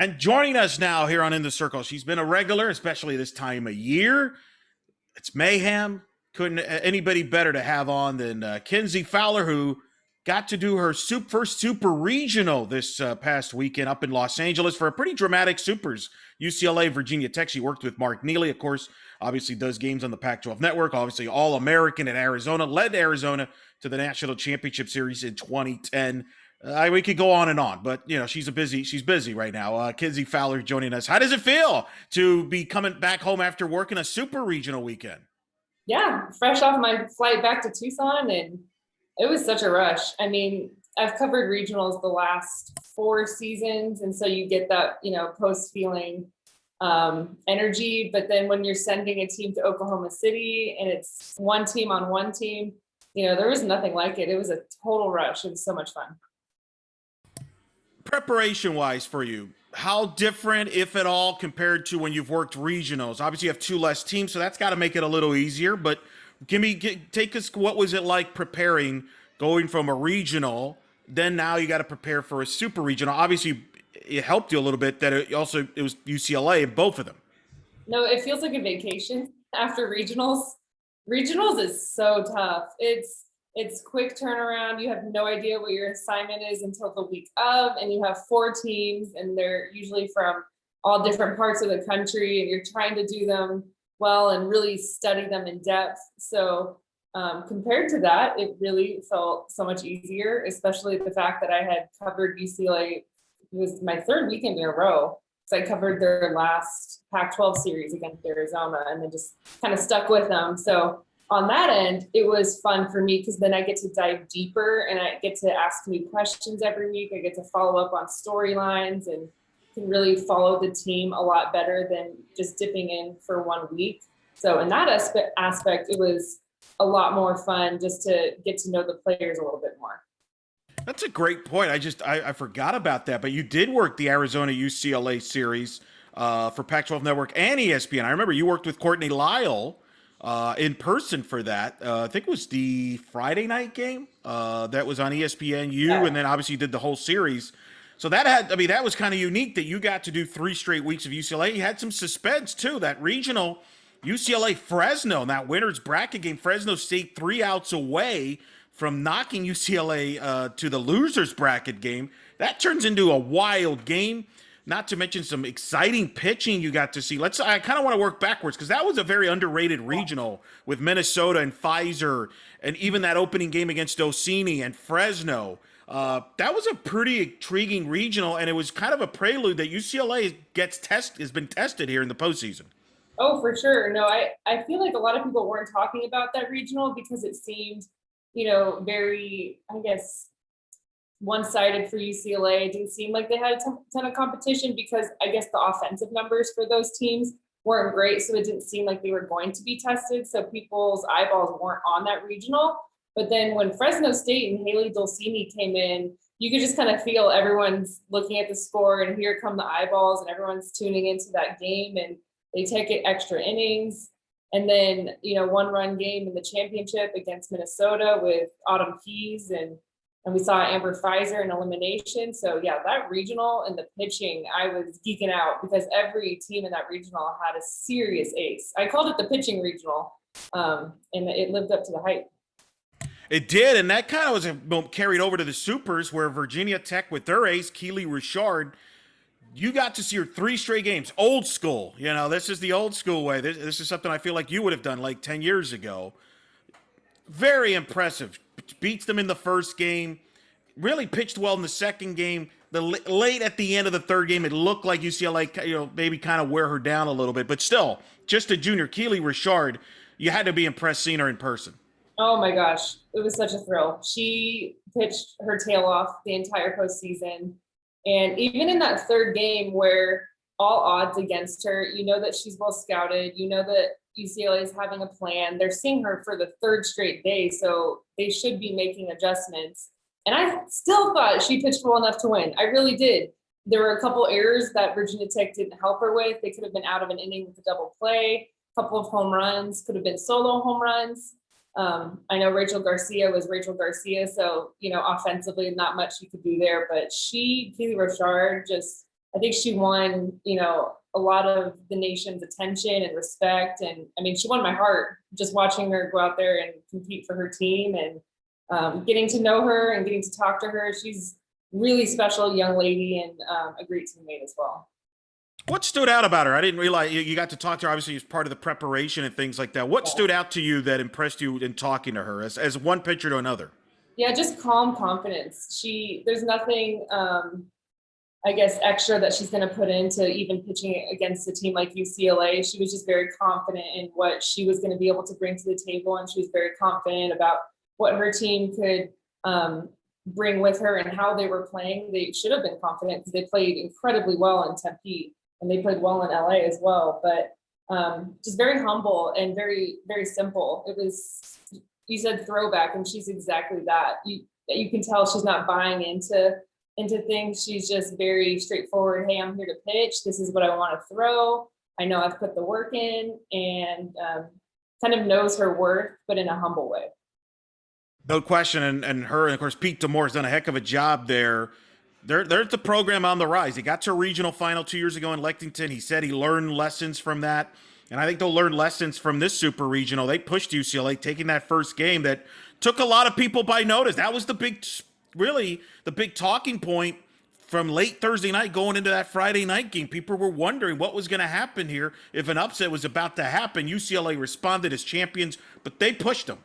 And joining us now here on In the Circle, she's been a regular, especially this time of year. It's mayhem. Couldn't anybody better to have on than Kenzie Fowler, who got to do her first super regional this past weekend up in Los Angeles for a pretty dramatic supers. UCLA, Virginia Tech. She worked with Mark Neely, of course, obviously does games on the Pac-12 network, obviously All-American at Arizona, led Arizona to the National Championship Series in 2010. We could go on and on, but she's busy right now. Kenzie Fowler joining us. How does it feel to be coming back home after working a super regional weekend? Yeah, fresh off my flight back to Tucson, and it was such a rush. I mean, I've covered regionals the last 4 seasons, and so you get that, post feeling energy. But then when you're sending a team to Oklahoma City and it's one team on one team, there was nothing like it. It was a total rush. It was so much fun. Preparation wise for you, how different, if at all, compared to when you've worked regionals? Obviously, you have two less teams, so that's got to make it a little easier. But take us, what was it like preparing, going from a regional, then now you got to prepare for a super regional? Obviously, it helped you a little bit that it was UCLA, both of them. No, it feels like a vacation after regionals. Regionals is so tough. It's quick turnaround. You have no idea what your assignment is until the week of, and you have 4 teams, and they're usually from all different parts of the country, and you're trying to do them well and really study them in depth. So compared to that, it really felt so much easier, especially the fact that I had covered UCLA. It was my 3rd weekend in a row. So I covered their last Pac-12 series against Arizona and then just kind of stuck with them. So on that end, it was fun for me because then I get to dive deeper and I get to ask new questions every week. I get to follow up on storylines and can really follow the team a lot better than just dipping in for 1 week. So in that aspect, it was a lot more fun just to get to know the players a little bit more. That's a great point. I forgot about that, but you did work the Arizona UCLA series for Pac-12 Network and ESPN. I remember you worked with Courtney Lyle in person for that. I think it was the Friday night game that was on ESPNU, Yeah. and then obviously you did the whole series. So that was kind of unique that you got to do 3 straight weeks of UCLA. You had some suspense too. That regional UCLA Fresno, that winner's bracket game, Fresno State 3 outs away from knocking UCLA to the loser's bracket game. That turns into a wild game. Not to mention some exciting pitching you got to see. I kind of want to work backwards because that was a very underrated regional with Minnesota and Pfizer, and even that opening game against Docini and Fresno. That was a pretty intriguing regional, and it was kind of a prelude that UCLA has been tested here in the postseason. Oh, for sure. No, I feel like a lot of people weren't talking about that regional because it seemed, very, I guess, one-sided for UCLA. It didn't seem like they had a ton of competition because I guess the offensive numbers for those teams weren't great. So it didn't seem like they were going to be tested. So people's eyeballs weren't on that regional. But then when Fresno State and Haley Dulcini came in, you could just kind of feel everyone's looking at the score and here come the eyeballs and everyone's tuning into that game and they take it extra innings. And then, 1-run game in the championship against Minnesota with Autumn Keys and we saw Amber Pfizer in elimination. So yeah, that regional and the pitching, I was geeking out because every team in that regional had a serious ace. I called it the pitching regional, and it lived up to the hype. It did, and that kind of was carried over to the supers where Virginia Tech with their ace, Keely Richard, you got to see her 3 straight games. Old school. This is the old school way. This is something I feel like you would have done like 10 years ago. Very impressive. Beats them in the first game. Really pitched well in the second game. Late at the end of the third game, it looked like UCLA, maybe kind of wear her down a little bit. But still, just a junior, Keely Richard, you had to be impressed seeing her in person. Oh my gosh, it was such a thrill. She pitched her tail off the entire postseason. And even in that third game where all odds against her, that she's well scouted, that UCLA is having a plan. They're seeing her for the 3rd straight day, so they should be making adjustments. And I still thought she pitched well enough to win. I really did. There were a couple errors that Virginia Tech didn't help her with. They could have been out of an inning with a double play, a couple of home runs, could have been solo home runs. I know Rachel Garcia was Rachel Garcia, so offensively not much she could do there. But Keely Rochard just I think she won, a lot of the nation's attention and respect. And I mean, she won my heart just watching her go out there and compete for her team, and getting to know her and getting to talk to her. She's really special young lady, and a great teammate as well. What stood out about her? I didn't realize you got to talk to her, obviously, as part of the preparation and things like that. What Yeah. stood out to you that impressed you in talking to her as one pitcher to another? Yeah, just calm confidence. There's nothing, I guess, extra that she's going to put into even pitching against a team like UCLA. She was just very confident in what she was going to be able to bring to the table, and she was very confident about what her team could bring with her and how they were playing. They should have been confident because they played incredibly well in Tempe, and they played well in LA as well. But just very humble and very, very simple. It was, you said throwback, and she's exactly that. You can tell she's not buying into things. She's just very straightforward. Hey, I'm here to pitch. This is what I want to throw. I know I've put the work in, and kind of knows her worth, but in a humble way. No question. And her, and of course, Pete Demore has done a heck of a job there. There's the program on the rise. He got to a regional final 2 years ago in Lexington. He said he learned lessons from that. And I think they'll learn lessons from this super regional. They pushed UCLA, taking that first game that took a lot of people by notice. That was the big talking point from late Thursday night going into that Friday night game. People were wondering what was going to happen here if an upset was about to happen. UCLA responded as champions, but they pushed them.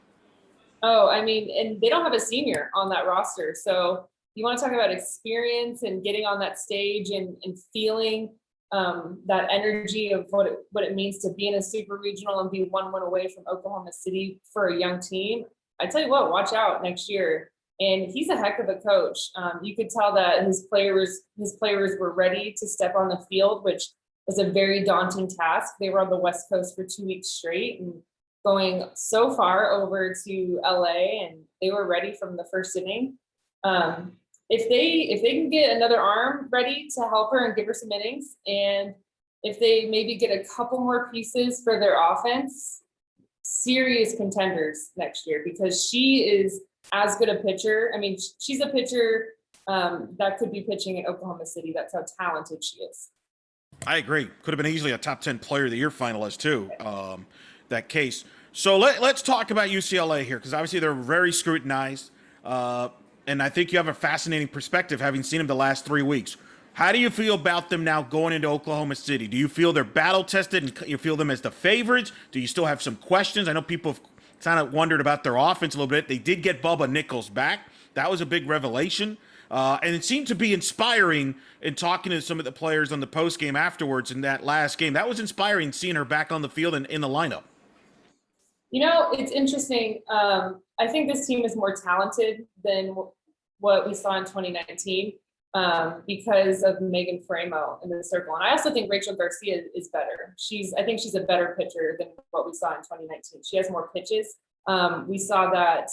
Oh, I mean, and they don't have a senior on that roster. So you want to talk about experience and getting on that stage and feeling that energy of what it means to be in a super regional and be one win away from Oklahoma City for a young team. I tell you what, watch out next year. And he's a heck of a coach. You could tell that his players were ready to step on the field, which was a very daunting task. They were on the West Coast for 2 weeks straight and going so far over to LA, and they were ready from the first inning. If they can get another arm ready to help her and give her some innings, and if they maybe get a couple more pieces for their offense, serious contenders next year, because she is as good a pitcher. I mean, she's a pitcher that could be pitching in Oklahoma City. That's how talented she is. I agree. Could have been easily a top 10 player of the year finalist too. That case. So let's talk about UCLA here, because obviously they're very scrutinized. And I think you have a fascinating perspective having seen them the last 3 weeks. How do you feel about them now going into Oklahoma City? Do you feel they're battle tested and you feel them as the favorites? Do you still have some questions? I know people have kind of wondered about their offense a little bit. They did get Bubba Nichols back. That was a big revelation. And it seemed to be inspiring in talking to some of the players on the post game afterwards in that last game. That was inspiring, seeing her back on the field and in the lineup. It's interesting. I think this team is more talented than what we saw in 2019 because of Megan Framo in the circle. And I also think Rachel Garcia is better. I think she's a better pitcher than what we saw in 2019. She has more pitches. We saw that,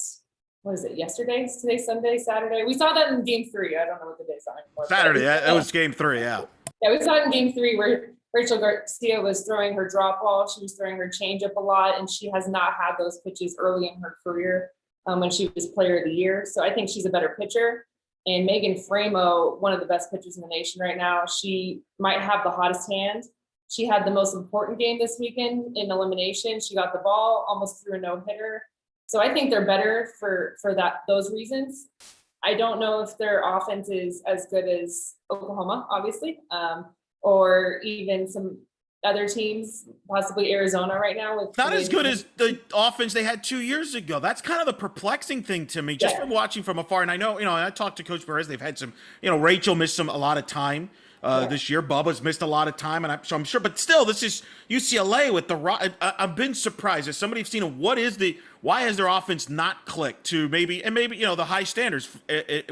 what is it, yesterday? Today, Sunday, Saturday? We saw that in game 3. I don't know what the days are anymore. Saturday, that was game 3, yeah. Yeah, we saw it in game 3 where Rachel Garcia was throwing her drop ball. She was throwing her changeup a lot, and she has not had those pitches early in her career when she was player of the year. So I think she's a better pitcher. And Megan Framo, one of the best pitchers in the nation right now, she might have the hottest hand. She had the most important game this weekend in elimination. She got the ball, almost threw a no-hitter. So I think they're better for those reasons. I don't know if their offense is as good as Oklahoma, obviously, or even some other teams, possibly Arizona right now. Not as good as the offense they had 2 years ago. That's kind of the perplexing thing to me, just from watching from afar. And I know, I talked to Coach Perez. They've had some, Rachel missed a lot of time this year. Bubba's missed a lot of time, and I'm sure. But still, this is UCLA with the. I've been surprised. As somebody seen it, why has their offense not clicked to maybe the high standards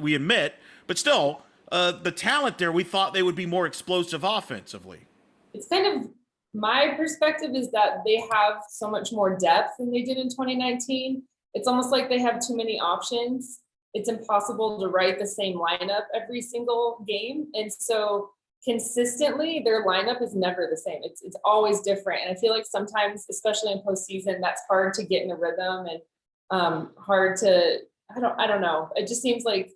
we admit, but still the talent there. We thought they would be more explosive offensively. It's kind of. My perspective is that they have so much more depth than they did in 2019. It's almost like they have too many options. It's impossible to write the same lineup every single game. And so consistently, their lineup is never the same. It's always different. And I feel like sometimes, especially in postseason, that's hard to get in a rhythm and hard to, I don't know. It just seems like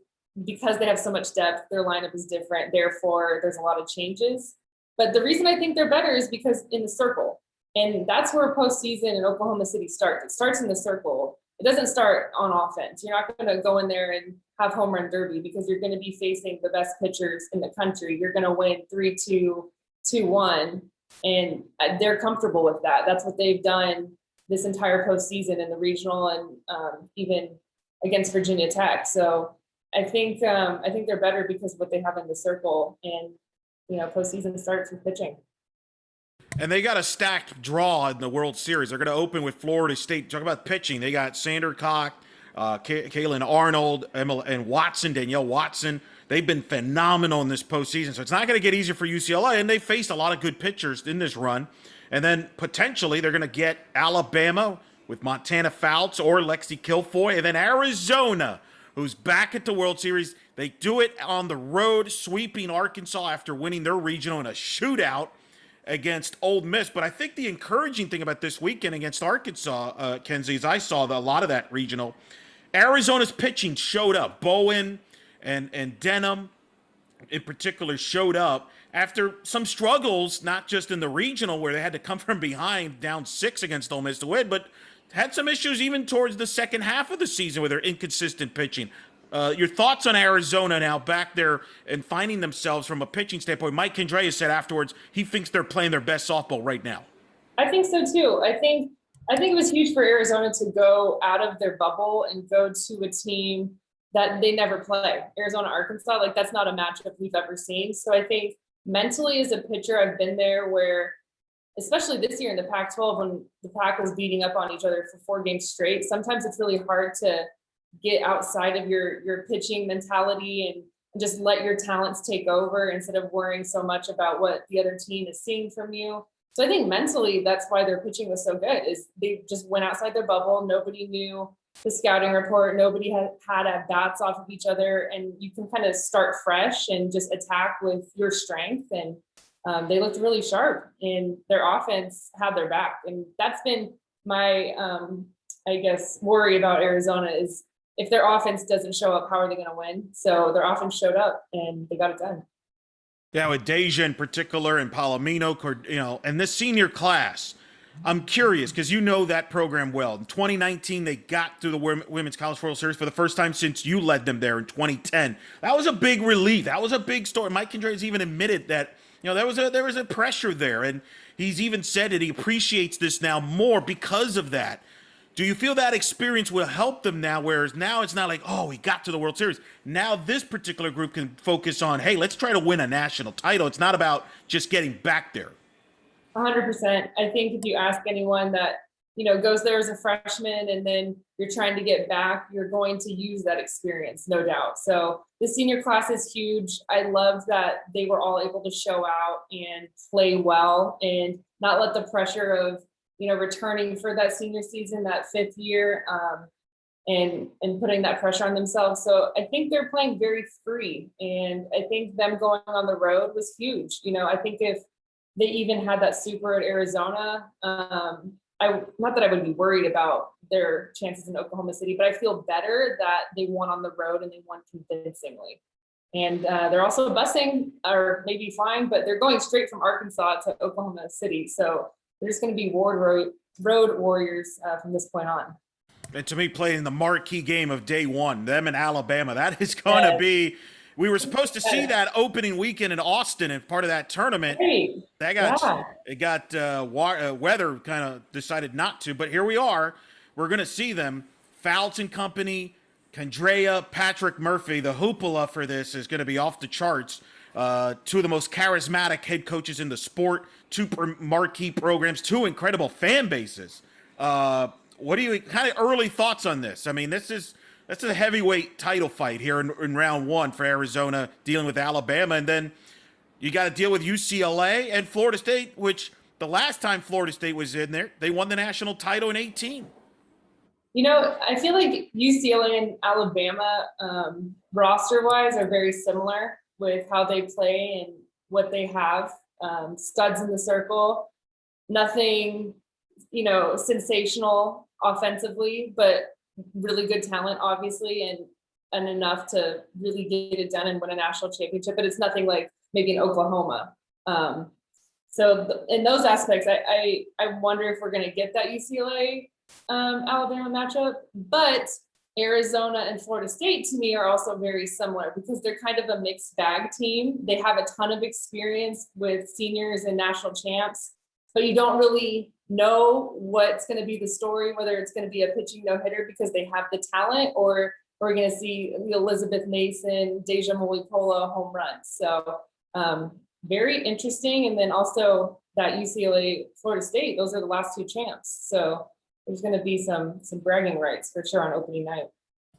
because they have so much depth, their lineup is different. Therefore, there's a lot of changes. But the reason I think they're better is because in the circle. And that's where postseason in Oklahoma City starts. It starts in the circle. It doesn't start on offense. You're not going to go in there and have home run derby because you're going to be facing the best pitchers in the country. You're going to win 3-2, 2-1, and they're comfortable with that. That's what they've done this entire postseason in the regional and even against Virginia Tech. So I think they're better because of what they have in the circle, and postseason starts with pitching. And they got a stacked draw in the World Series. They're going to open with Florida State. Talk about pitching. They got Sander Cock, Kaylin Arnold, and Danielle Watson. They've been phenomenal in this postseason. So it's not going to get easier for UCLA. And they faced a lot of good pitchers in this run. And then potentially they're going to get Alabama with Montana Fouts or Lexi Kilfoy. And then Arizona, who's back at the World Series. They do it on the road, sweeping Arkansas after winning their regional in a shootout against Ole Miss. But I think the encouraging thing about this weekend against Arkansas, Kenzie, is I saw a lot of that regional. Arizona's pitching showed up. Bowen and Denham in particular showed up after some struggles, not just in the regional where they had to come from behind down 6 against Ole Miss to win, but had some issues even towards the second half of the season with their inconsistent pitching. Your thoughts on Arizona now back there and finding themselves from a pitching standpoint? Mike Kendrea said afterwards he thinks they're playing their best softball right now. I think so too. I think it was huge for Arizona to go out of their bubble and go to a team that they never play. Arizona, Arkansas, like that's not a matchup we've ever seen. So I think mentally as a pitcher, I've been there where, especially this year in the Pac-12 when the Pac was beating up on each other for 4 games straight, sometimes it's really hard to get outside of your pitching mentality and just let your talents take over instead of worrying so much about what the other team is seeing from you. So I think mentally that's why their pitching was so good, is they just went outside their bubble. Nobody knew the scouting report. Nobody had at bats off of each other, and you can kind of start fresh and just attack with your strength. And they looked really sharp, and their offense had their back. And that's been my, I guess, worry about Arizona is if their offense doesn't show up, how are they going to win? So their offense showed up, and they got it done. Yeah, with Deja in particular and Palomino, and this senior class, I'm curious because you know that program well. In 2019, they got through the Women's College World Series for the first time since you led them there in 2010. That was a big relief. That was a big story. Mike Kendrea even admitted that there was a pressure there, and he's even said that he appreciates this now more because of that. Do you feel that experience will help them now, whereas now it's not like, oh, we got to the World Series. Now this particular group can focus on, hey, let's try to win a national title. It's not about just getting back there. 100%. I think if you ask anyone that, goes there as a freshman and then you're trying to get back, you're going to use that experience, no doubt. So the senior class is huge. I love that they were all able to show out and play well and not let the pressure of, returning for that senior season, that 5th year, and putting that pressure on themselves. So I think they're playing very free. And I think them going on the road was huge. I think if they even had that super at Arizona, not that I would be worried about their chances in Oklahoma City, but I feel better that they won on the road and they won convincingly. And they're also busing, or maybe flying, but they're going straight from Arkansas to Oklahoma City. So they're just going to be road warriors from this point on. And to me, playing the marquee game of day one, them and Alabama, that is going to be. We were supposed to see that opening weekend in Austin and part of that tournament. Hey, Weather kind of decided not to, but here we are. We're going to see them. Fouts and company, Kendrea, Patrick Murphy. The hoopla for this is going to be off the charts. 2 of the most charismatic head coaches in the sport, 2 marquee programs, 2 incredible fan bases. What do you kind of early thoughts on this? I mean, that's a heavyweight title fight here in round 1 for Arizona, dealing with Alabama, and then you got to deal with UCLA and Florida State, which the last time Florida State was in there, they won the national title in 2018. I feel like UCLA and Alabama roster-wise are very similar with how they play and what they have. Studs in the circle, nothing, sensational offensively, but really good talent, obviously. And and enough to really get it done and win a national championship, but it's nothing like maybe in Oklahoma. In those aspects, I wonder if we're going to get that UCLA Alabama matchup, but Arizona and Florida State to me are also very similar because they're kind of a mixed bag team. They have a ton of experience with seniors and national champs, but you don't really know what's going to be the story, whether it's going to be a pitching no-hitter because they have the talent, or we're going to see the Elizabeth Mason, Deja Molikola home runs. So very interesting. And then also that UCLA Florida State, those are the last two champs. So there's going to be some bragging rights for sure on opening night.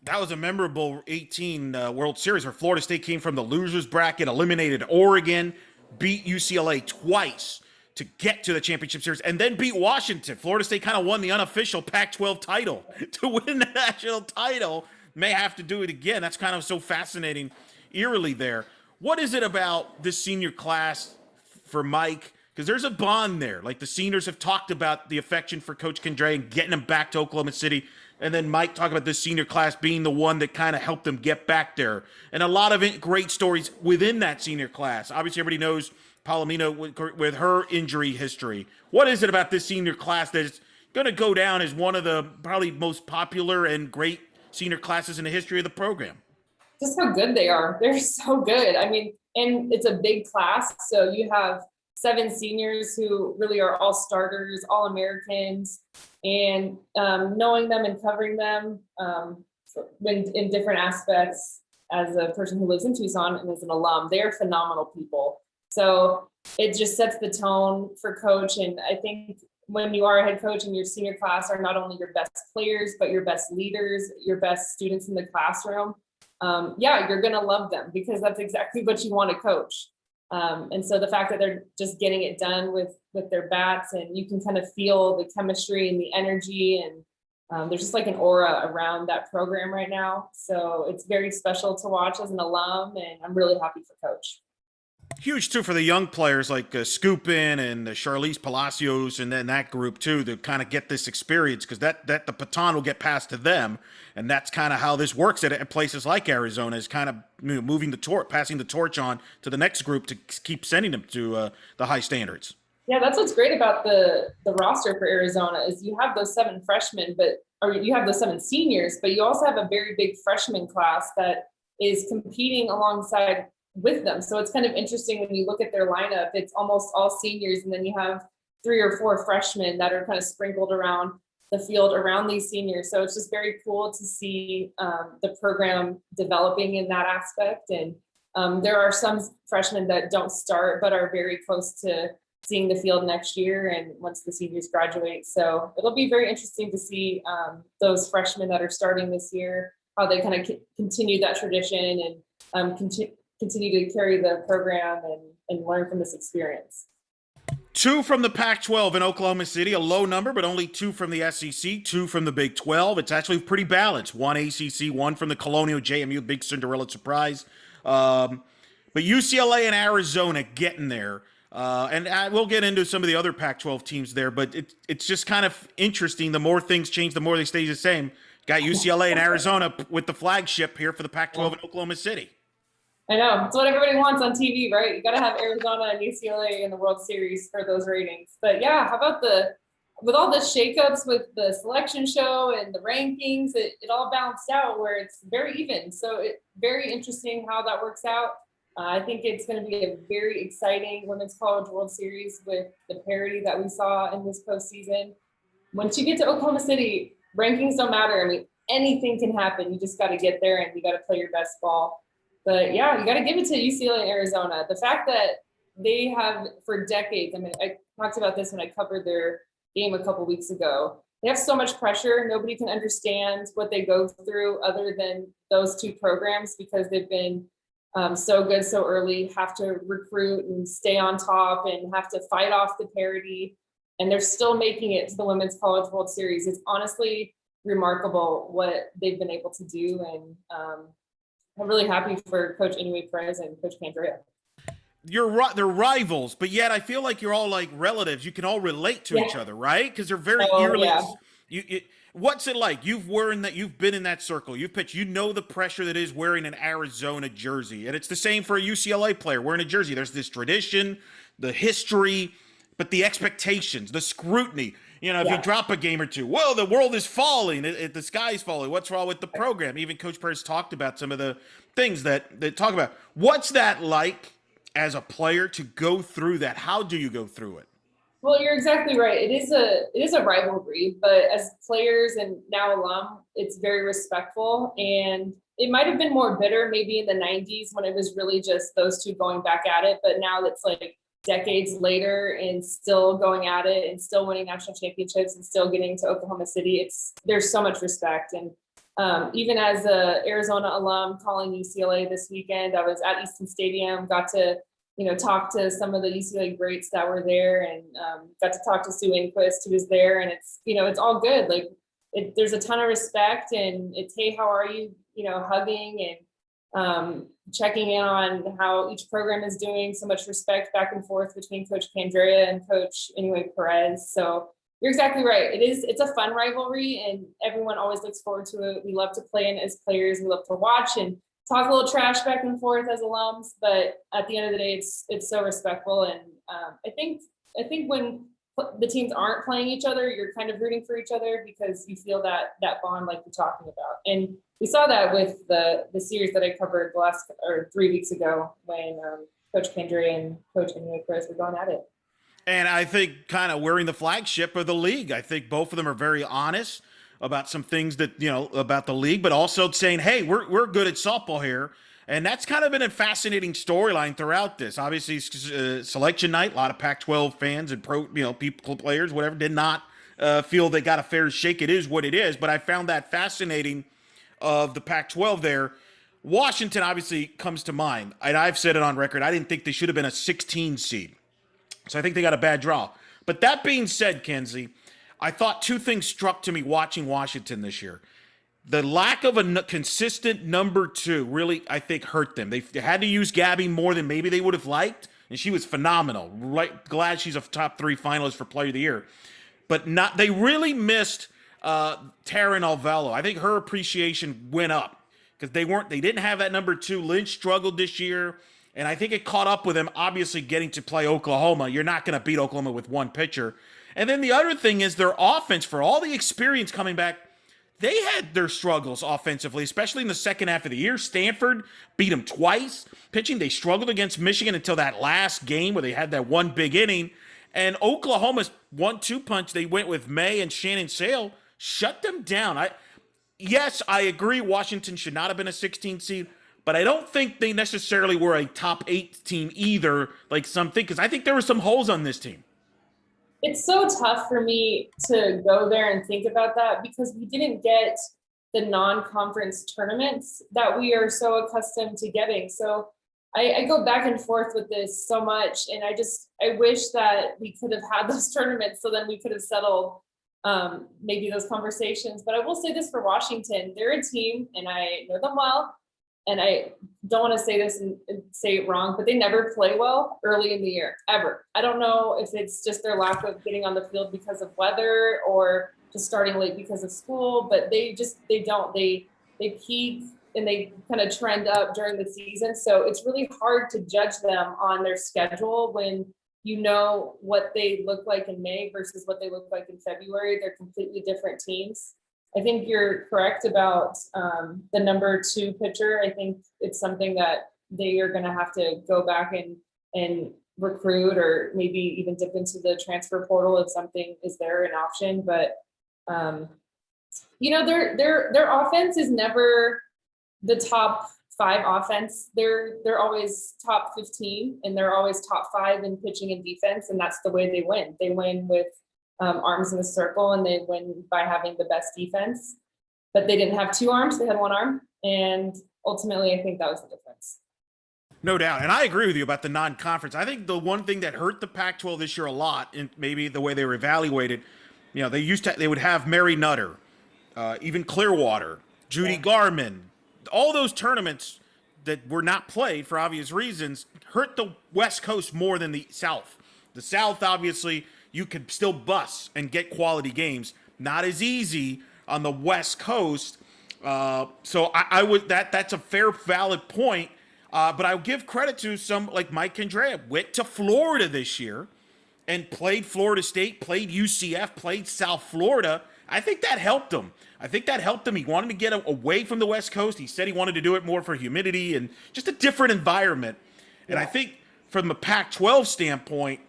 That was a memorable 18 World Series where Florida State came from the losers bracket, eliminated Oregon, beat UCLA twice to get to the championship series, and then beat Washington. Florida State kind of won the unofficial Pac-12 title. To win the national title, may have to do it again. That's kind of so fascinating, eerily there. What is it about this senior class for Mike? Because there's a bond there. Like the seniors have talked about the affection for Coach Kendra and getting him back to Oklahoma City. And then Mike talked about this senior class being the one that kind of helped them get back there. And a lot of great stories within that senior class. Obviously, everybody knows Palomino with her injury history. What is it about this senior class that is going to go down as one of the probably most popular and great senior classes in the history of the program? Just how good they are. They're so good. I mean, and it's a big class. So you have 7 seniors who really are all starters, all Americans, and knowing them and covering them in different aspects as a person who lives in Tucson and as an alum, they're phenomenal people. So it just sets the tone for coach. And I think when you are a head coach and your senior class are not only your best players, but your best leaders, your best students in the classroom, you're going to love them because that's exactly what you want to coach. And so the fact that they're just getting it done with their bats, and you can kind of feel the chemistry and the energy, and there's just like an aura around that program right now. So it's very special to watch as an alum, and I'm really happy for coach. Huge too for the young players like Skupin and Charlize Palacios, and then that group too, to kind of get this experience, because that the baton will get passed to them, and that's kind of how this works at places like Arizona, is kind of moving the torch, passing the torch on to the next group to keep sending them to the high standards. Yeah, that's what's great about the roster for Arizona is you have those 7 freshmen, or you have those 7 seniors, but you also have a very big freshman class that is competing alongside with them. So it's kind of interesting when you look at their lineup, it's almost all seniors. And then you have 3 or 4 freshmen that are kind of sprinkled around the field around these seniors. So it's just very cool to see the program developing in that aspect. And there are some freshmen that don't start, but are very close to seeing the field next year and once the seniors graduate. So it'll be very interesting to see those freshmen that are starting this year, how they kind of continue that tradition and continue to carry the program and learn from this experience. 2 from the Pac-12 in Oklahoma City, a low number, but only 2 from the SEC, 2 from the Big 12. It's actually pretty balanced. 1 ACC, 1 from the Colonial JMU, big Cinderella surprise. But UCLA and Arizona getting there. And we'll get into some of the other Pac-12 teams there, but it's just kind of interesting. The more things change, the more they stay the same. Got UCLA and Arizona with the flagship here for the Pac-12 in Oklahoma City. I know. It's what everybody wants on TV, right? You got to have Arizona and UCLA in the World Series for those ratings. But yeah, how about with all the shakeups with the selection show and the rankings, it all balanced out where it's very even. So it's very interesting how that works out. I think it's going to be a very exciting Women's College World Series with the parity that we saw in this postseason. Once you get to Oklahoma City, rankings don't matter. I mean, anything can happen. You just got to get there and you got to play your best ball. But yeah, you got to give it to UCLA and Arizona. The fact that they have for decades, I mean, I talked about this when I covered their game a couple weeks ago. They have so much pressure. Nobody can understand what they go through other than those 2 programs because they've been so good so early, have to recruit and stay on top and have to fight off the parity. And they're still making it to the Women's College World Series. It's honestly remarkable what they've been able to do. And I'm really happy for Coach Inouye Perez and Coach Candrea. They're rivals, but yet I feel like you're all like relatives. You can all relate to each other, right? Because they're very eerily What's it like? You've been in that circle. You've pitched. You know the pressure that is wearing an Arizona jersey, and it's the same for a UCLA player wearing a jersey. There's this tradition, the history, but the expectations, the scrutiny. If you Yeah. drop a game or two, well, the world is falling. The sky's falling. What's wrong with the program? Even Coach Perez talked about some of the things that they talk about. What's that like as a player to go through that? How do you go through it? Well, you're exactly right. It is a rivalry, but as players and now alum, it's very respectful. And it might have been more bitter maybe in the 90s when it was really just those two going back at it. But now it's like decades later and still going at it and still winning national championships and still getting to Oklahoma City. There's so much respect. And even as a Arizona alum calling UCLA this weekend, I was at Easton Stadium, got to talk to some of the UCLA greats that were there, and got to talk to Sue Inquist, who was there. And it's all good. Like there's a ton of respect, and it's, hey, how are you? Hugging and checking in on how each program is doing. So much respect back and forth between Coach Candrea and Coach Perez. So you're exactly right. It's a fun rivalry, and everyone always looks forward to it. We love to play in as players. We love to watch and talk a little trash back and forth as alums, but at the end of the day, it's so respectful. And I think when the teams aren't playing each other, you're kind of rooting for each other because you feel that bond like you're talking about. And we saw that with the series that I covered 3 weeks ago when Coach Kendry and Coach Perez were going at it. And I think kind of wearing the flagship of the league. I think both of them are very honest about some things that, about the league, but also saying, hey, we're good at softball here. And that's kind of been a fascinating storyline throughout this. Obviously, selection night, a lot of Pac-12 fans and people, players, whatever, did not feel they got a fair shake. It is what it is. But I found that fascinating of the Pac-12 there. Washington obviously comes to mind. And I've said it on record. I didn't think they should have been a 16 seed. So I think they got a bad draw. But that being said, Kenzie, I thought two things struck to me watching Washington this year. The lack of a consistent number two really, I think, hurt them. They had to use Gabby more than maybe they would have liked, and she was phenomenal. Right, glad she's a top 3 finalist for Player of the Year. But they really missed Taryn Alvello. I think her appreciation went up because they didn't have that number 2. Lynch struggled this year, and I think it caught up with them. Obviously, getting to play Oklahoma, you're not going to beat Oklahoma with one pitcher. And then the other thing is their offense, for all the experience coming back, they had their struggles offensively, especially in the second half of the year. Stanford beat them twice. Pitching, they struggled against Michigan until that last game where they had that one big inning. And Oklahoma's 1-2 punch, they went with May and Shannon Sale, shut them down. Yes, I agree Washington should not have been a 16 seed, but I don't think they necessarily were a top 8 team either, like some think, because I think there were some holes on this team. It's so tough for me to go there and think about that because we didn't get the non-conference tournaments that we are so accustomed to getting. So I go back and forth with this so much, and I wish that we could have had those tournaments so then we could have settled maybe those conversations. But I will say this for Washington, they're a team, and I know them well, and I don't want to say this and say it wrong, but they never play well early in the year, ever. I don't know if it's just their lack of getting on the field because of weather or just starting late because of school, but they don't. They peak and they kind of trend up during the season. So it's really hard to judge them on their schedule when you know what they look like in May versus what they look like in February. They're completely different teams. I think you're correct about the number 2 pitcher. I think it's something that they are going to have to go back and recruit, or maybe even dip into the transfer portal if something is there an option. But their offense is never the top 5 offense. They're always top 15, and they're always top 5 in pitching and defense, and that's the way they win. They win with arms in the circle, and they win by having the best defense. But they didn't have 2 arms; they had 1 arm, and ultimately, I think that was the difference. No doubt, and I agree with you about the non-conference. I think the one thing that hurt the Pac-12 this year a lot, and maybe the way they were evaluated, they would have Mary Nutter, even Clearwater, Judy Garman, all those tournaments that were not played for obvious reasons hurt the West Coast more than the South. The South, obviously, you could still bust and get quality games. not as easy on the West Coast. So I would that's a fair, valid point. But I'll give credit to some like Mike Kendrea went to Florida this year and played Florida State, played UCF, played South Florida. I think that helped him. He wanted to get away from the West Coast. He said he wanted to do it more for humidity and just a different environment. And I think from the Pac-12 standpoint,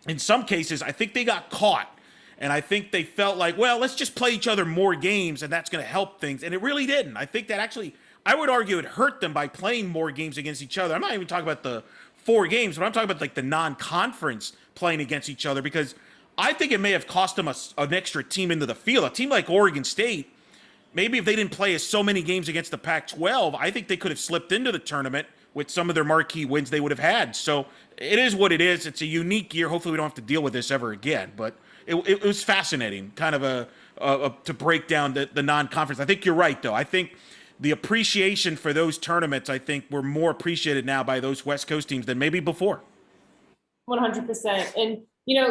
in some cases, I think they got caught. And I think they felt like, well, let's just play each other more games and that's going to help things. And it really didn't. I think that actually, I would argue it hurt them by playing more games against each other. I'm not even talking about the 4 games, but I'm talking about like the non-conference playing against each other, because I think it may have cost them an extra team into the field. A team like Oregon State, maybe if they didn't play so many games against the Pac-12, I think they could have slipped into the tournament with some of their marquee wins they would have had. So it is what it is. It's a unique year. Hopefully we don't have to deal with this ever again. But it was fascinating, kind of to break down the non-conference. I think you're right, though. I think the appreciation for those tournaments, I think, were more appreciated now by those West Coast teams than maybe before. 100%. And,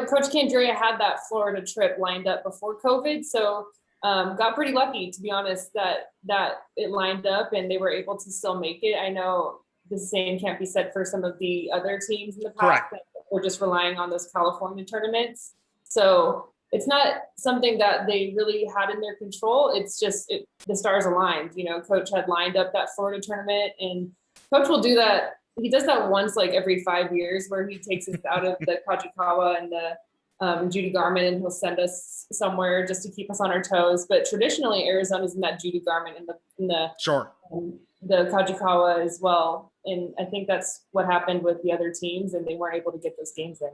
Coach Candrea had that Florida trip lined up before COVID. So got pretty lucky, to be honest, that it lined up and they were able to still make it. I know the same can't be said for some of the other teams in the past that were just relying on those California tournaments. So it's not something that they really had in their control. It's just the stars aligned. Coach had lined up that Florida tournament, and Coach will do that. He does that once like every 5 years, where he takes us out of the Kajikawa and the Judy Garment, and he'll send us somewhere just to keep us on our toes. But traditionally, Arizona's in that Judy Garment in the Kajikawa as well. And I think that's what happened with the other teams, and they weren't able to get those games in.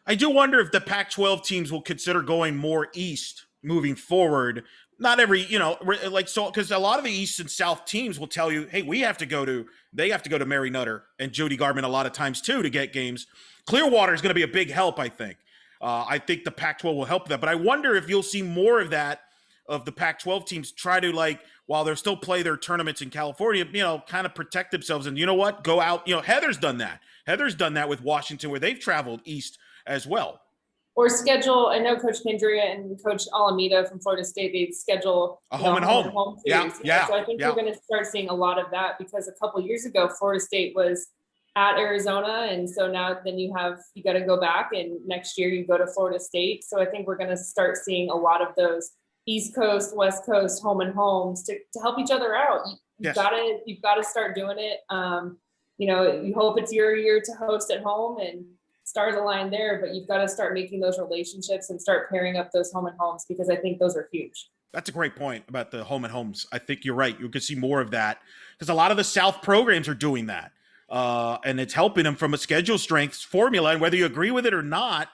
I do wonder if the Pac-12 teams will consider going more east moving forward. Not every, because a lot of the East and South teams will tell you, hey, they have to go to Mary Nutter and Judy Garment a lot of times too to get games. Clearwater is going to be a big help, I think. I think the Pac-12 will help that. But I wonder if you'll see more of that, of the Pac-12 teams try to, while they're still play their tournaments in California, kind of protect themselves. And you know what? Go out. Heather's done that. Heather's done that with Washington, where they've traveled east as well. Or schedule, I know Coach Kendria and Coach Alameda from Florida State, they schedule a home and home. Yeah. So I think we're going to start seeing a lot of that, because a couple of years ago, Florida State was at Arizona. And so now then you got to go back, and next year you go to Florida State. So I think we're going to start seeing a lot of those East Coast, West Coast home and homes to help each other out. You've got to start doing it. You hope it's your year to host at home and stars align there, but you've got to start making those relationships and start pairing up those home and homes, because I think those are huge. That's a great point about the home and homes. I think you're right. You could see more of that, because a lot of the South programs are doing that. And it's helping them from a schedule strength formula. And whether you agree with it or not,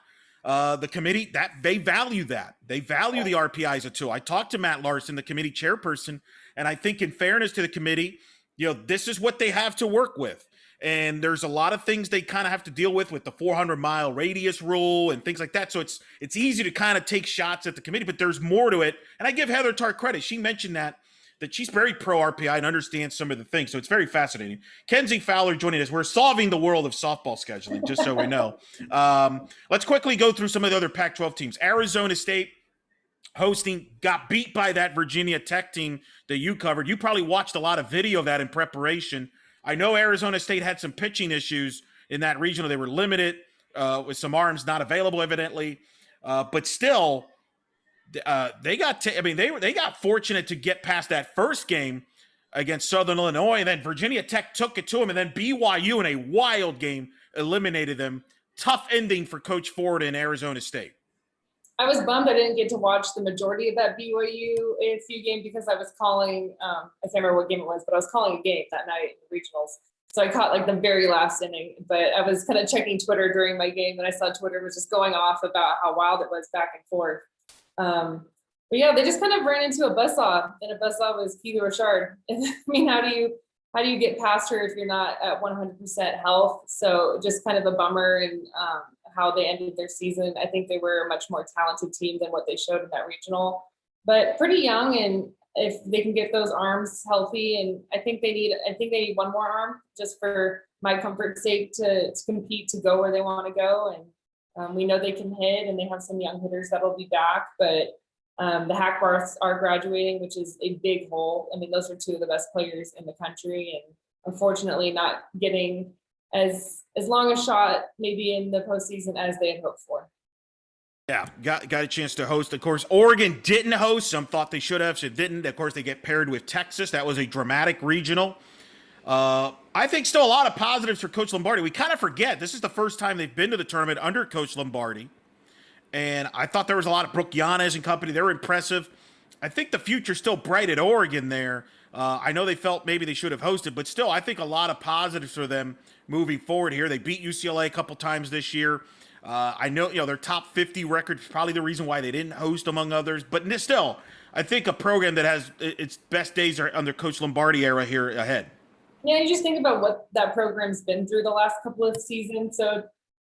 the committee, that they value that. They value the RPI as a tool. I talked to Matt Larson, the committee chairperson, and I think in fairness to the committee, this is what they have to work with. And there's a lot of things they kind of have to deal with the 400-mile radius rule and things like that. So it's easy to kind of take shots at the committee, but there's more to it. And I give Heather Tart credit. She mentioned that she's very pro RPI and understands some of the things. So it's very fascinating. Kenzie Fowler joining us. We're solving the world of softball scheduling, just so we know. Let's quickly go through some of the other Pac-12 teams. Arizona State hosting, got beat by that Virginia Tech team that you covered. You probably watched a lot of video of that in preparation. I know Arizona State had some pitching issues in that regional. They were limited with some arms not available, evidently. But still, they got fortunate to get past that first game against Southern Illinois, and then Virginia Tech took it to them, and then BYU in a wild game eliminated them. Tough ending for Coach Ford in Arizona State. I was bummed I didn't get to watch the majority of that BYU ASU game, because I was calling, I can't remember what game it was, but I was calling a game that night in the regionals. So I caught the very last inning, but I was kind of checking Twitter during my game, and I saw Twitter was just going off about how wild it was back and forth. But yeah, they just kind of ran into a buzzsaw, and a buzzsaw was Keely Richard. I mean, how do you get past her if you're not at 100% health? So just kind of a bummer, and how they ended their season. I think they were a much more talented team than what they showed in that regional, but pretty young. And if they can get those arms healthy, and I think they need one more arm just for my comfort's sake to compete, to go where they want to go. And we know they can hit, and they have some young hitters that'll be back, but The Hackbarths are graduating, which is a big hole. I mean, those are two of the best players in the country, and unfortunately not getting as long a shot maybe in the postseason as they had hoped for. Yeah, got a chance to host. Of course, Oregon didn't host. Some thought they should have, some didn't. Of course, they get paired with Texas. That was a dramatic regional. I think still a lot of positives for Coach Lombardi. We kind of forget this is the first time they've been to the tournament under Coach Lombardi. And I thought there was a lot of Brooke Yanez and company. They were impressive. I think the future's still bright at Oregon there. I know they felt maybe they should have hosted, but still, I think a lot of positives for them moving forward here. They beat UCLA a couple times this year. I know, their top 50 record is probably the reason why they didn't host, among others. But still, I think a program that has its best days are under Coach Lombardi era here ahead. Yeah, you just think about what that program's been through the last couple of seasons. So,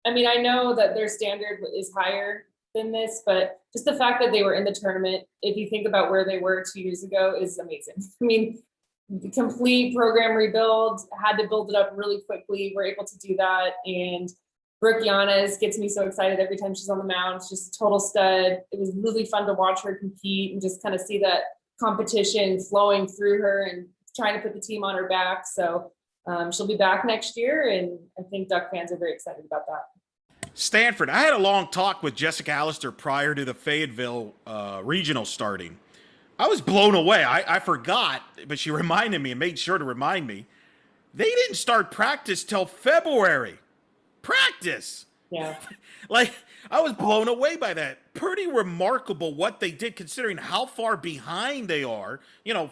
I mean, I know that their standard is higher than this, but just the fact that they were in the tournament, if you think about where they were 2 years ago, is amazing. I mean, the complete program rebuild, had to build it up really quickly. We're able to do that. And Brooke Yanez gets me so excited every time she's on the mound. She's just a total stud. It was really fun to watch her compete and just kind of see that competition flowing through her and trying to put the team on her back. So she'll be back next year, and I think Duck fans are very excited about that. Stanford. I had a long talk with Jessica Allister prior to the Fayetteville regional starting. I was blown away. I forgot, but she reminded me and made sure to remind me. They didn't start practice till February. Practice. Yeah. Like, I was blown away by that. Pretty remarkable what they did considering how far behind they are.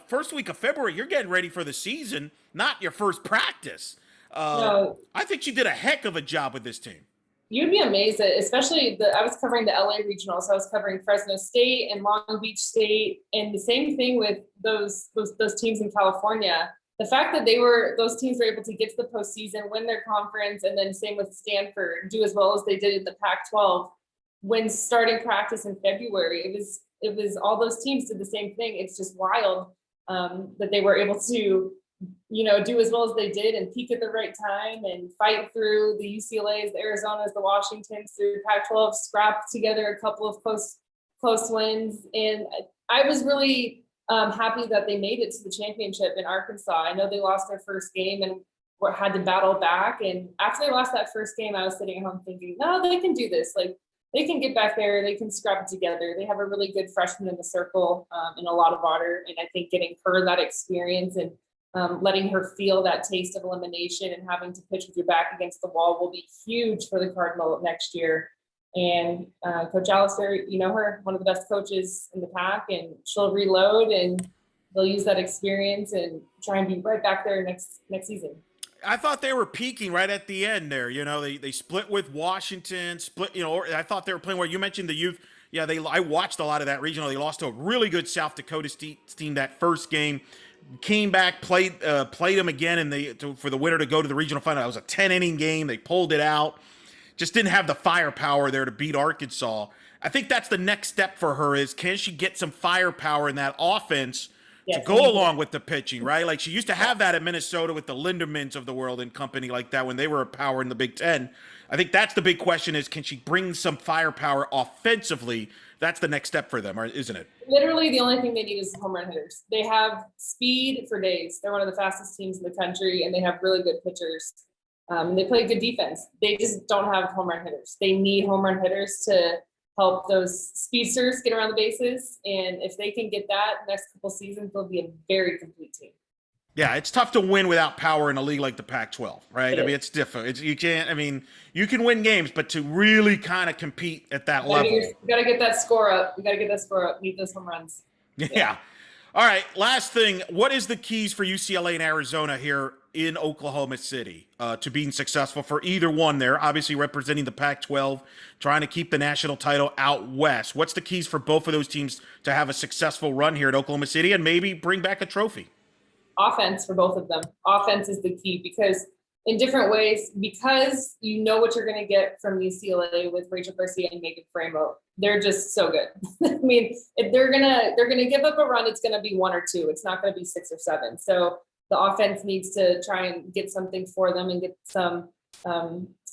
First week of February, you're getting ready for the season, not your first practice. No. I think she did a heck of a job with this team. You'd be amazed at, especially I was covering the LA regional, so I was covering Fresno State and Long Beach State, and the same thing with those teams in California. The fact that those teams were able to get to the postseason, win their conference, and then same with Stanford, do as well as they did in the Pac-12 when starting practice in February. It was all those teams did the same thing. It's just wild that they were able to do as well as they did and peak at the right time and fight through the UCLAs, the Arizonas, the Washingtons, through Pac-12, scrap together a couple of close wins. And I was really happy that they made it to the championship in Arkansas. I know they lost their first game and had to battle back. And after they lost that first game, I was sitting at home thinking, no, they can do this. Like, they can get back there. They can scrap it together. They have a really good freshman in the circle and a lot of water. And I think getting her that experience and letting her feel that taste of elimination and having to pitch with your back against the wall will be huge for the Cardinal next year. And Coach Allister, her, one of the best coaches in the pack, and she'll reload and they'll use that experience and try and be right back there next season. I thought they were peaking right at the end there. They split with Washington, I thought they were playing where you mentioned the youth. Yeah, I watched a lot of that regional. They lost to a really good South Dakota team that first game. Came back, played them again, and for the winner to go to the regional final. It was a 10-inning game. They pulled it out. Just didn't have the firepower there to beat Arkansas. I think that's the next step for her is, can she get some firepower in that offense to go along with the pitching, right? Like she used to have that at Minnesota with the Lindermans of the world and company like that when they were a power in the Big Ten. I think that's the big question is, can she bring some firepower offensively? That's the next step for them, isn't it? Literally the only thing they need is home run hitters. They have speed for days. They're one of the fastest teams in the country, and they have really good pitchers. And they play good defense. They just don't have home run hitters. They need home run hitters to help those speedsters get around the bases. And if they can get that next couple seasons, they'll be a very complete team. Yeah, it's tough to win without power in a league like the Pac-12, right? It's different. You can win games, but to really kind of compete at that level. You got to get that score up. Need those home runs. Yeah. All right, last thing. What is the keys for UCLA and Arizona here in Oklahoma City to being successful for either one there? Obviously representing the Pac-12, trying to keep the national title out west. What's the keys for both of those teams to have a successful run here at Oklahoma City and maybe bring back a trophy? Offense for both of them. Offense is the key because in different ways, because you know what you're going to get from UCLA with Rachel Garcia and Megan Framo. They're just so good. I mean, if they're gonna give up a run, it's gonna be 1 or 2. It's not gonna be 6 or 7. So the offense needs to try and get something for them and get some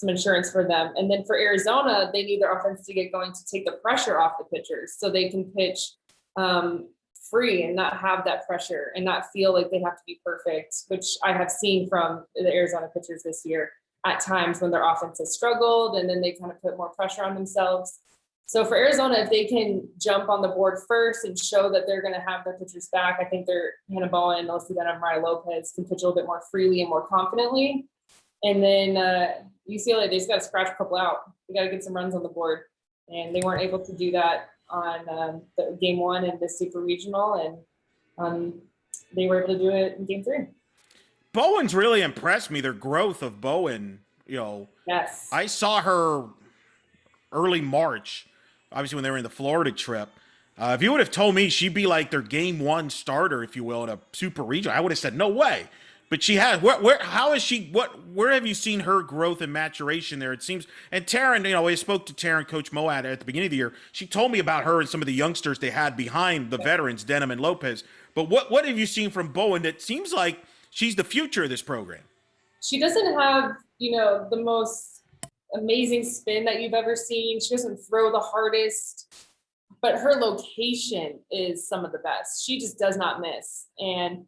insurance for them. And then for Arizona, they need their offense to get going to take the pressure off the pitchers so they can pitch free and not have that pressure and not feel like they have to be perfect, which I have seen from the Arizona pitchers this year at times when their offense has struggled and then they kind of put more pressure on themselves. So for Arizona, if they can jump on the board first and show that they're going to have their pitchers back, I think their Hannah Bowen, and Mariah Lopez can pitch a little bit more freely and more confidently. And then UCLA, they just got to scratch a couple out. They got to get some runs on the board. And they weren't able to do that on the game 1 in the super regional. And they were able to do it in game 3. Bowen's really impressed me, their growth of Bowen. Yes. I saw her early March, obviously when they were in the Florida trip. If you would have told me she'd be like their game 1 starter, if you will, in a super regional, I would have said no way. But she has. How is she? Where have you seen her growth and maturation there? It seems. And Taryn, I spoke to Taryn, Coach Moat, at the beginning of the year. She told me about her and some of the youngsters they had behind the veterans, Denham and Lopez. But what have you seen from Bowen that seems like she's the future of this program? She doesn't have, the most amazing spin that you've ever seen. She doesn't throw the hardest, but her location is some of the best. She just does not miss. And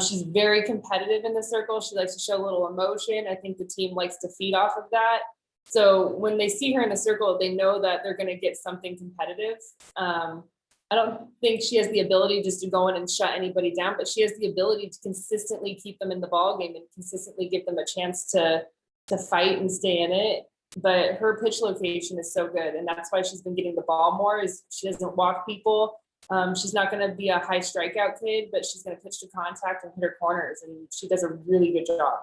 she's very competitive in the circle. She likes to show a little emotion. I think the team likes to feed off of that. So when they see her in the circle, they know that they're going to get something competitive. I don't think she has the ability just to go in and shut anybody down, but she has the ability to consistently keep them in the ball game and consistently give them a chance to fight and stay in it. But her pitch location is so good, and that's why she's been getting the ball more. Is she doesn't walk people. She's not going to be a high strikeout kid, but she's going to pitch to contact and hit her corners, and she does a really good job.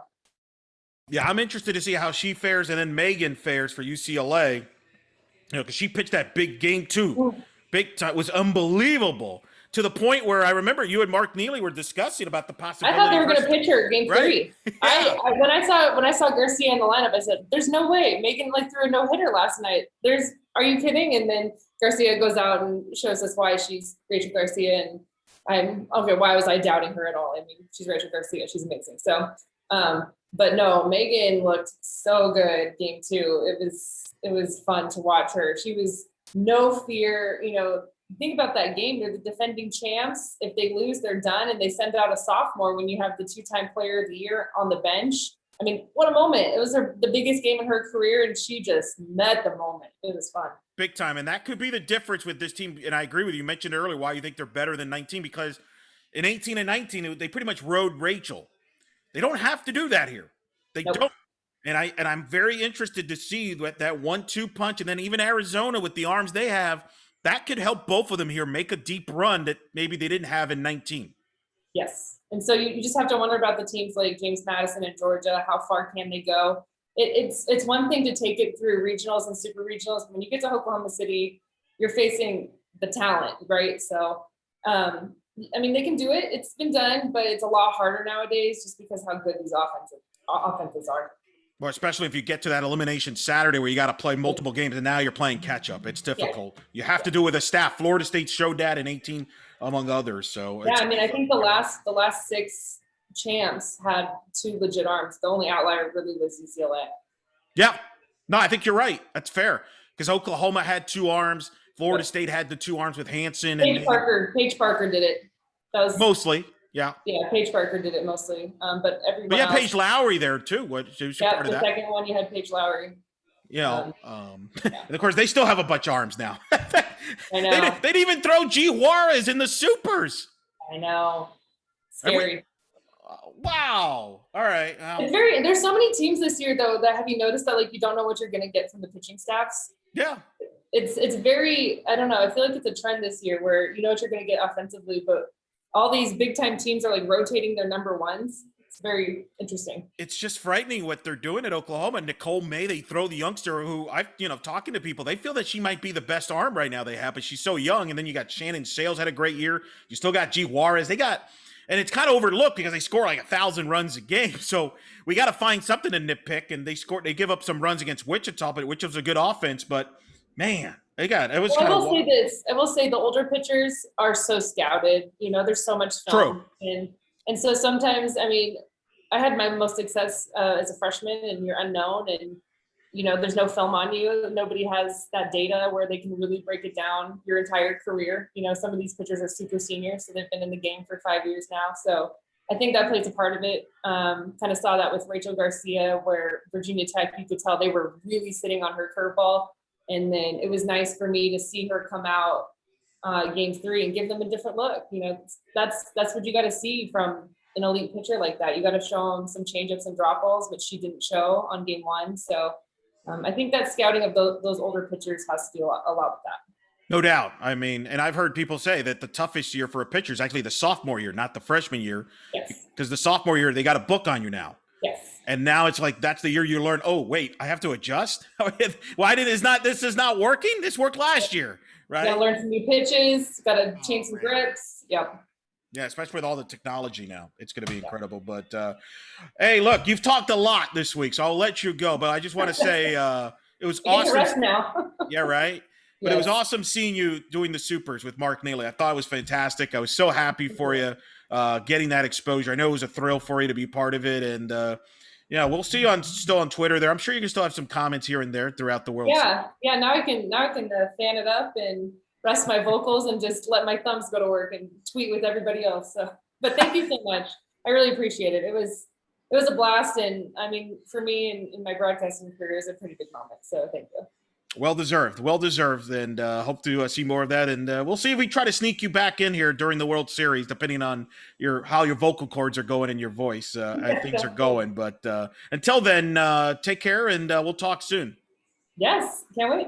Yeah, I'm interested to see how she fares, and then Megan fares for UCLA. Because she pitched that big game 2, big time, was unbelievable. To the point where I remember you and Mark Neely were discussing about the possibility. I thought they were going to pitch her game 3. Right? Yeah. When I saw Garcia in the lineup, I said, "There's no way Megan threw a no-hitter last night. Are you kidding?" And then Garcia goes out and shows us why she's Rachel Garcia, and I'm okay. Why was I doubting her at all? I mean, she's Rachel Garcia. She's amazing. So, but no, Megan looked so good game 2. It was fun to watch her. She was no fear. Think about that game. They're the defending champs. If they lose, they're done. And they send out a sophomore when you have the 2-time player of the year on the bench. I mean, what a moment. It was the biggest game in her career, and she just met the moment. It was fun. Big time. And that could be the difference with this team. And I agree with you. You mentioned earlier why you think they're better than 19, because in 18 and 19, they pretty much rode Rachel. They don't have to do that here. They don't. And I'm very interested to see that 1-2 punch, and then even Arizona with the arms they have, that could help both of them here make a deep run that maybe they didn't have in 19. Yes. And so you just have to wonder about the teams like James Madison and Georgia. How far can they go? It's one thing to take it through regionals and super regionals. When you get to Oklahoma City, you're facing the talent, right? So, they can do it. It's been done, but it's a lot harder nowadays just because how good these offenses are. Well, especially if you get to that elimination Saturday where you got to play multiple games and now you're playing catch up. It's difficult. Yeah. You have to do it with a staff. Florida State showed that in 18, among others. So yeah, I think the last 6 champs had 2 legit arms. The only outlier really was UCLA. Yeah. No, I think you're right. That's fair. Because Oklahoma had 2 arms. Florida State had the 2 arms with Hanson. Paige Parker did it. That was mostly. Yeah. Yeah, Paige Parker did it mostly. But everyone. But you had Paige Lowry there too. Yeah, the second one you had Paige Lowry. And of course they still have a bunch of arms now. I know. They'd even throw G Juarez in the supers. I know. Scary. Wow. All right. There's so many teams this year though that have you noticed that you don't know what you're gonna get from the pitching staffs? Yeah. It's very, I don't know. I feel like it's a trend this year where you know what you're gonna get offensively, but all these big time teams are rotating their number ones. It's very interesting. It's just frightening what they're doing at Oklahoma. Nicole May, they throw the youngster who talking to people, they feel that she might be the best arm right now they have, but she's so young. And then you got Shannon Sales had a great year. You still got G Juarez. And it's kind of overlooked because they score 1,000 runs a game. So we got to find something to nitpick. And they give up some runs against Wichita, but Wichita's a good offense. But man, I will say the older pitchers are so scouted. There's so much film. True. And so sometimes, I had my most success as a freshman, and you're unknown, and there's no film on you. Nobody has that data where they can really break it down your entire career. Some of these pitchers are super seniors, so they've been in the game for 5 years now. So I think that plays a part of it. Kind of saw that with Rachel Garcia, where Virginia Tech, you could tell they were really sitting on her curveball. And then it was nice for me to see her come out game 3 and give them a different look. That's what you got to see from an elite pitcher like that. You got to show them some changeups and drop balls, which she didn't show on game 1. So I think that scouting of those older pitchers has to do a lot with that. No doubt. I mean, and I've heard people say that the toughest year for a pitcher is actually the sophomore year, not the freshman year. Yes. Because the sophomore year, they got a book on you now. Yes. And now it's like, that's the year you learn, oh, wait, I have to adjust? This is not working? This worked last year, right? Got to learn some new pitches, got to change some grips. Yep. Yeah, especially with all the technology now. It's going to be incredible. But, hey, look, you've talked a lot this week, so I'll let you go. But I just want to say it was awesome. Rest now. Yeah, right? But yes. It was awesome seeing you doing the supers with Mark Neely. I thought it was fantastic. I was so happy for you getting that exposure. I know it was a thrill for you to be part of it. And, we'll see you still on Twitter there. I'm sure you can still have some comments here and there throughout the world. Yeah. Now I can fan it up and rest my vocals and just let my thumbs go to work and tweet with everybody else. So, but thank you so much. I really appreciate it. It was a blast. And I mean, for me in my broadcasting career, it was a pretty big moment. So thank you. Well deserved, and hope to see more of that. And we'll see if we try to sneak you back in here during the World Series, depending on how your vocal cords are going and your voice, how things are going. But until then, take care, and we'll talk soon. Yes, can't wait.